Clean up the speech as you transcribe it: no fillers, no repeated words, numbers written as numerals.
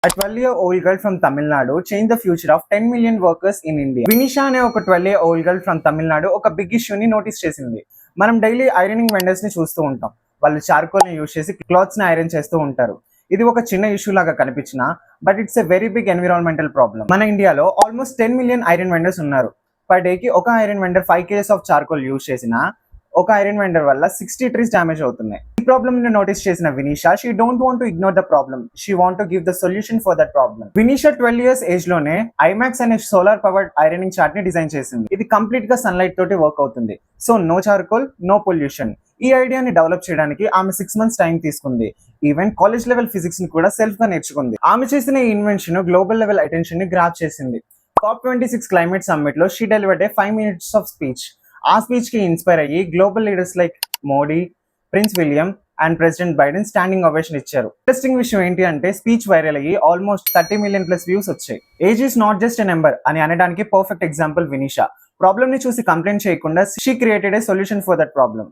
A 12-year-old girl from Tamil Nadu changed the future of 10 million workers in India. Vinisha అనే ఒక 12-year-old girl from Tamil Nadu ఒక big ఇష్యూని notice చేసింది. మనం daily ironing vendors ని చూస్తూ ఉంటాం. వాళ్ళు చార్కోల్ ని యూజ్ చేసి క్లాత్స్ ని ఐరన్ చేస్తూ ఉంటారు. ఇది ఒక చిన్న ఇష్యూ లాగా కనిపించినా but it's a very big environmental problem. మన ఇండియాలో ఆల్మోస్ట్ 10 మిలియన్ ఐరన్ వెండర్స్ ఉన్నారు. పర్ డేకి ఒక iron vendor 5 kgs of charcoal use చేసినా ఒక ఐరన్ వెండర్ వల్ల 60 ట్రీస్ డ్యామేజ్ అవుతున్నాయి. ఈ ప్రాబ్లమ్ ని నోటీస్ చేసిన Vinisha she don't want to ignore the problem, she want to give the solution for that problem. Vinisha 12 years age లోనే ఐమాక్స్ అనే solar powered ironing cart ని డిజైన్ చేసింది. ఇది కంప్లీట్ గా సన్లైట్ తోటి వర్క్ అవుతుంది. So no charcoal, no pollution. ఈ ఐడియాని డెవలప్ చేయడానికి ఆమె 6 months టైం తీసుకుంది. ఈవెన్ కాలేజ్ లెవెల్ ఫిజిక్స్ ని కూడా సెల్ఫ్ గా నేర్చుకుంది. ఆమె చేసిన ఈ ఇన్వెన్షన్ గ్లోబల్ లెవెల్ అటెన్షన్ ని గ్రాప్ చేసింది. COP26 క్లైమేట్ సమ్మిట్ లో she delivered 5 minutes of speech. ఆ స్పీచ్ కి ఇన్స్పైర్ అయ్యి global leaders like Modi, prince William and president Biden standing ovation ఇచ్చారు. ఇంట్రెస్టింగ్ విషయం ఏంటి అంటే స్పీచ్ వైరల్ అయ్యి ఆల్మోస్ట్ 30 million+ వ్యూస్ వచ్చాయి. Age is not just a number అని అనడానికి పర్ఫెక్ట్ ఎగ్జాంపుల్ వినీషా. ప్రాబ్లమ్ ని చూసి కంప్లైంట్ చేయకుండా she created a solution for that problem.